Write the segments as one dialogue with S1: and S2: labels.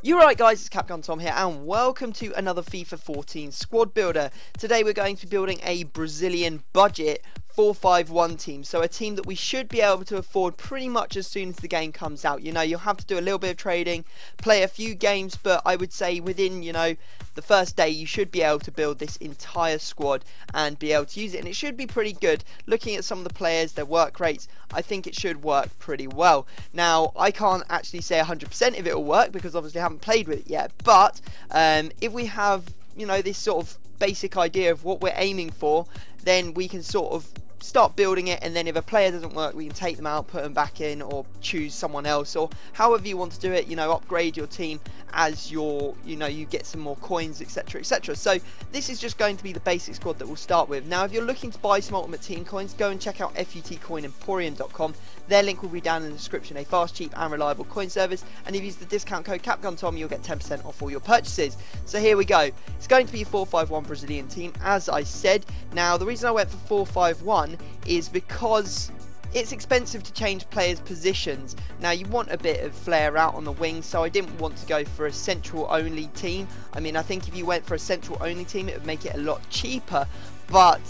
S1: You're right guys, it's Capcom Tom here and welcome to another FIFA 14 squad builder. Today we're going to be building a Brazilian budget 4-5-1 team, so a team that we should be able to afford pretty much as soon as the game comes out. You know, you'll have to do a little bit of trading, play a few games, but I would say within, you know, the first day you should be able to build this entire squad and be able to use it, and it should be pretty good. Looking at some of the players, their work rates, I think it should work pretty well. Now, I can't actually say 100% if it will work because obviously I haven't played with it yet, but if we have, you know, this sort of basic idea of what we're aiming for, then we can sort of start building it, and then if a player doesn't work we can take them out, put them back in, or choose someone else, or however you want to do it. You know, upgrade your team as your, you know, you get some more coins, etc, etc. So this is just going to be the basic squad that we'll start with. Now if you're looking to buy some Ultimate Team coins, go and check out futcoinemporium.com. their link will be down in the description. A fast, cheap and reliable coin service, and if you use the discount code CapComTom you'll get 10% off all your purchases. So here we go. It's going to be a 4-5-1 Brazilian team, as I said. Now the reason I went for 4-5-1 is because it's expensive to change players' positions. Now you want a bit of flair out on the wings, so I didn't want to go for a central only team. I mean, I think if you went for a central only team it would make it a lot cheaper, but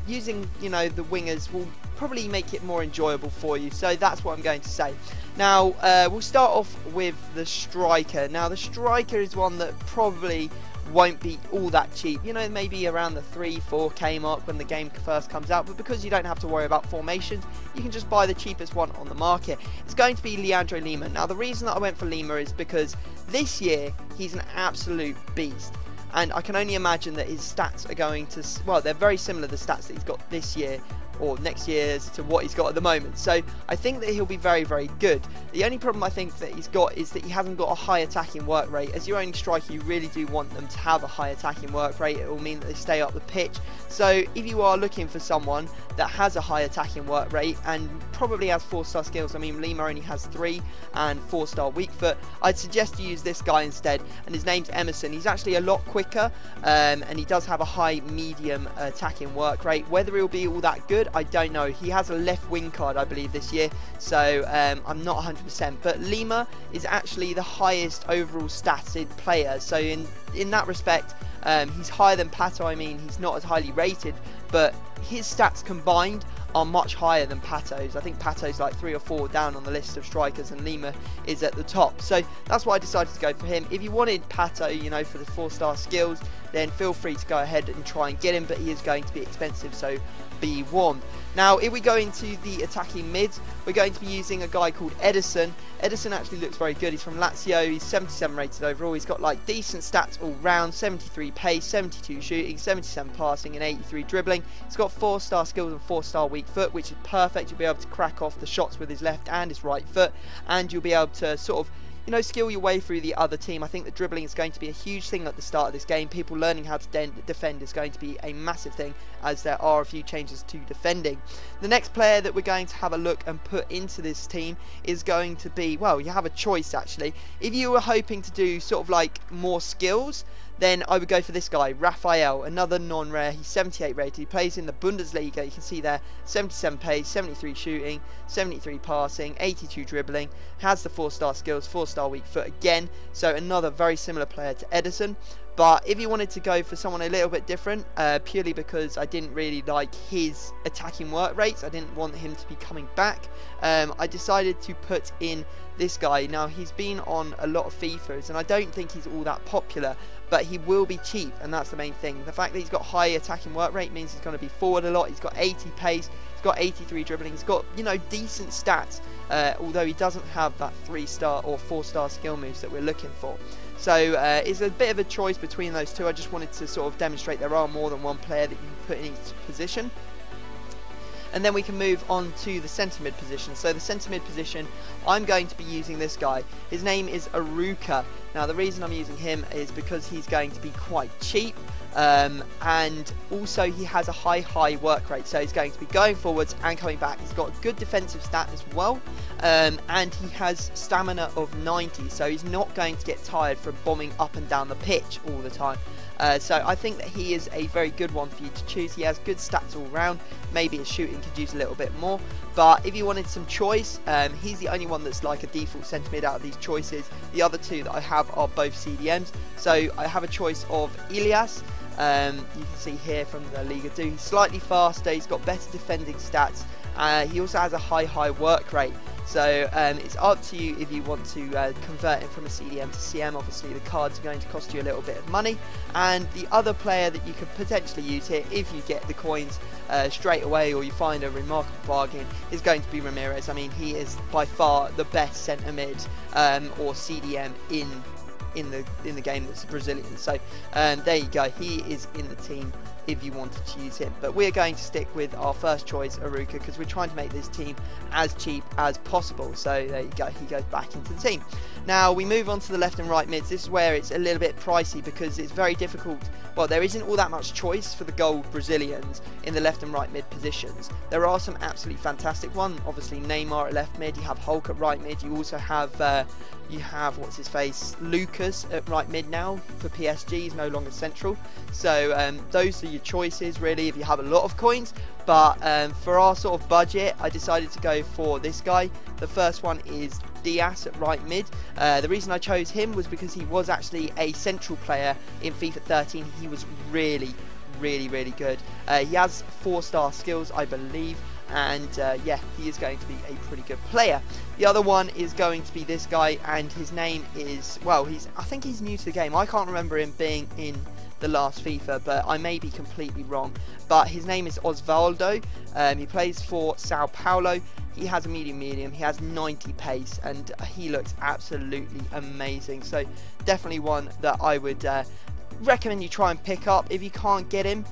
S1: using, you know, the wingers will probably make it more enjoyable for you, so that's what I'm going to say. Now we'll start off with the striker. Now the striker is one that probably won't be all that cheap, you know, maybe around the 3-4k mark when the game first comes out, but because you don't have to worry about formations you can just buy the cheapest one on the market. It's going to be Leandro Lima. Now the reason that I went for Lima is because this year he's an absolute beast, and I can only imagine that his stats are going to, well, they're very similar to the stats that he's got this year or next year's to what he's got at the moment, so I think that he'll be very, very good. The only problem I think that he's got is that he hasn't got a high attacking work rate. As your only striker you really do want them to have a high attacking work rate. It will mean that they stay up the pitch, so if you are looking for someone that has a high attacking work rate and probably has 4-star skills, I mean Lima only has 3 and 4-star weak foot, I'd suggest you use this guy instead, and his name's Emerson. He's actually a lot quicker and he does have a high medium attacking work rate. Whether he'll be all that good I don't know. He has a left wing card I believe this year, so I'm not 100%, but Lima is actually the highest overall statted player, so in that respect he's higher than Pato. I mean, he's not as highly rated, but his stats combined are much higher than Pato's. I think Pato's like 3 or 4 down on the list of strikers, and Lima is at the top, so that's why I decided to go for him. If you wanted Pato, you know, for the 4-star skills, then feel free to go ahead and try and get him, but he is going to be expensive, so be warned. Now if we go into the attacking mids, we're going to be using a guy called Edison. Edison actually looks very good. He's from Lazio, he's 77 rated overall, he's got like decent stats all round, 73 pace, 72 shooting, 77 passing and 83 dribbling. He's got 4-star skills and 4-star weak foot, which is perfect. You'll be able to crack off the shots with his left and his right foot, and you'll be able to sort of, you know, skill your way through the other team. I think the dribbling is going to be a huge thing at the start of this game. People learning how to defend is going to be a massive thing, as there are a few changes to defending. The next player that we're going to have a look and put into this team is going to be, well, you have a choice actually. If you were hoping to do sort of like more skills, then I would go for this guy, Rafael, another non-rare. He's 78 rated, he plays in the Bundesliga, you can see there, 77 pace, 73 shooting, 73 passing, 82 dribbling, has the 4-star skills, 4-star weak foot again, so another very similar player to Edison. But if you wanted to go for someone a little bit different, purely because I didn't really like his attacking work rates, I didn't want him to be coming back, I decided to put in this guy. Now he's been on a lot of FIFAs and I don't think he's all that popular, but he will be cheap, and that's the main thing. The fact that he's got high attacking work rate means he's going to be forward a lot. He's got 80 pace, he's got 83 dribbling, he's got, you know, decent stats, although he doesn't have that 3-star or 4-star skill moves that we're looking for. So it's a bit of a choice between those two. I just wanted to sort of demonstrate there are more than one player that you can put in each position. And then we can move on to the centre mid position. So the centre mid position, I'm going to be using this guy. His name is Aruka. Now the reason I'm using him is because he's going to be quite cheap. and also he has a high work rate, so he's going to be going forwards and coming back. He's got a good defensive stat as well, and he has stamina of 90, so he's not going to get tired from bombing up and down the pitch all the time. So I think that he is a very good one for you to choose. He has good stats all round. Maybe his shooting could use a little bit more, but if you wanted some choice, he's the only one that's like a default centre mid out of these choices. The other two that I have are both CDMs. So I have a choice of Ilias. You can see here from the Liga 2, he's slightly faster, he's got better defending stats, he also has a high work rate. So it's up to you if you want to convert him from a CDM to CM. Obviously the cards are going to cost you a little bit of money, and the other player that you could potentially use here if you get the coins straight away or you find a remarkable bargain is going to be Ramirez. I mean, he is by far the best centre mid or CDM in the game that's Brazilian. So there you go, he is in the team if you wanted to use him. But we're going to stick with our first choice, Aruka, because we're trying to make this team as cheap as possible. So there you go, he goes back into the team. Now we move on to the left and right mids. This is where it's a little bit pricey because it's very difficult. Well, there isn't all that much choice for the gold Brazilians in the left and right mid positions. There are some absolutely fantastic ones. Obviously Neymar at left mid, you have Hulk at right mid, you also have what's his face, Lucas at right mid now for PSG. He's no longer central. So those are your choices really if you have a lot of coins. But for our sort of budget, I decided to go for this guy. The first one is Diaz at right mid. The reason I chose him was because he was actually a central player in FIFA 13. He was really good. He has 4-star skills, I believe, and yeah, he is going to be a pretty good player. The other one is going to be this guy, and his name is, well, I think he's new to the game. I can't remember him being in the last FIFA, but I may be completely wrong. But his name is Osvaldo. He plays for Sao Paulo. He has a medium, he has 90 pace, and he looks absolutely amazing. So definitely one that I would recommend you try and pick up if you can't get him,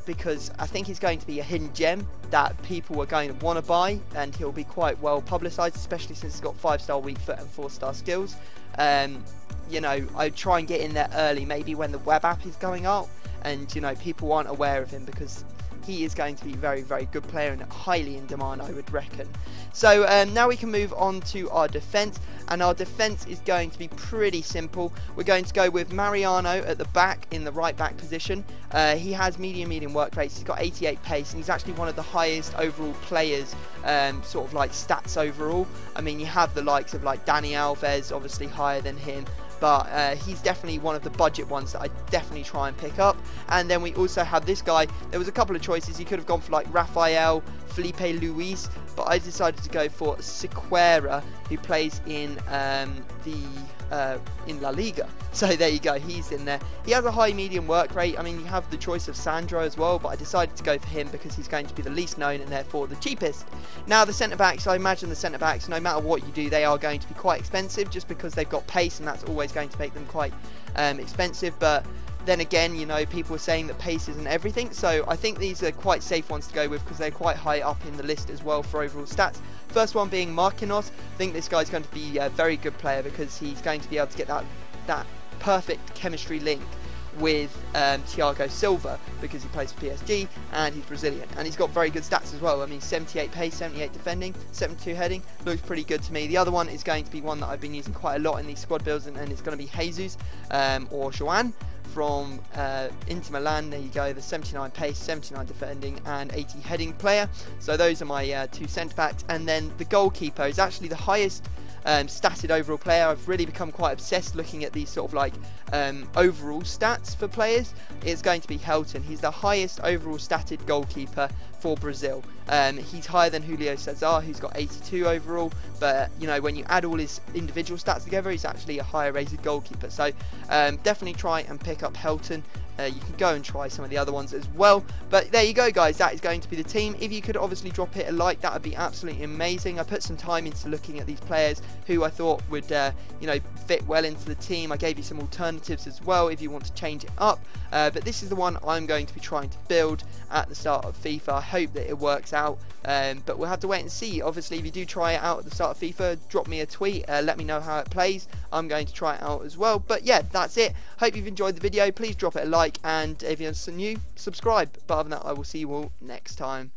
S1: because I think he's going to be a hidden gem that people are going to want to buy, and he'll be quite well publicised, especially since he's got 5-star weak foot and 4-star skills. You know, I'd try and get in there early, maybe when the web app is going out, and you know, people aren't aware of him, because he is going to be a very good player and highly in demand, I would reckon. So now we can move on to our defence, and our defence is going to be pretty simple. We're going to go with Mariano at the back in the right back position. He has medium work rates, he's got 88 pace, and he's actually one of the highest overall players, sort of like stats overall. I mean, you have the likes of like Dani Alves, obviously higher than him, but he's definitely one of the budget ones that I definitely try and pick up. And then we also have this guy. There was a couple of choices. You could have gone for like Rafael, Felipe Luis, but I decided to go for Sequeira, who plays in La Liga. So there you go, he's in there. He has a high medium work rate. I mean, you have the choice of Sandro as well, but I decided to go for him because he's going to be the least known and therefore the cheapest. Now the centre backs, I imagine the centre backs, no matter what you do, they are going to be quite expensive just because they've got pace, and that's always going to make them quite expensive. But then again, you know, people are saying that pace isn't everything, so I think these are quite safe ones to go with because they're quite high up in the list as well for overall stats. First one being Marquinhos. I think this guy's going to be a very good player because he's going to be able to get that perfect chemistry link with Thiago Silva, because he plays for PSG and he's Brazilian, and he's got very good stats as well. I mean, 78 pace, 78 defending, 72 heading, looks pretty good to me. The other one is going to be one that I've been using quite a lot in these squad builds, and it's going to be Jesus or Joan from Inter Milan. There you go, the 79 pace, 79 defending and 80 heading player. So those are my two centre backs, and then the goalkeeper is actually the highest statted overall player. I've really become quite obsessed looking at these sort of like overall stats for players. It's going to be Helton. He's the highest overall statted goalkeeper for Brazil. He's higher than Julio Cesar, who's got 82 overall, but you know, when you add all his individual stats together, he's actually a higher rated goalkeeper. So definitely try and pick up Helton. You can go and try some of the other ones as well. But there you go, guys, that is going to be the team. If you could obviously drop it a like, that would be absolutely amazing. I put some time into looking at these players who I thought would you know, fit well into the team. I gave you some alternatives as well if you want to change it up, but this is the one I'm going to be trying to build at the start of FIFA. I hope that it works out, but we'll have to wait and see. Obviously, if you do try it out at the start of FIFA, drop me a tweet, let me know how it plays. I'm going to try it out as well. But yeah, that's it. Hope you've enjoyed the video. Please drop it a like, and if you're new, subscribe. But other than that, I will see you all next time.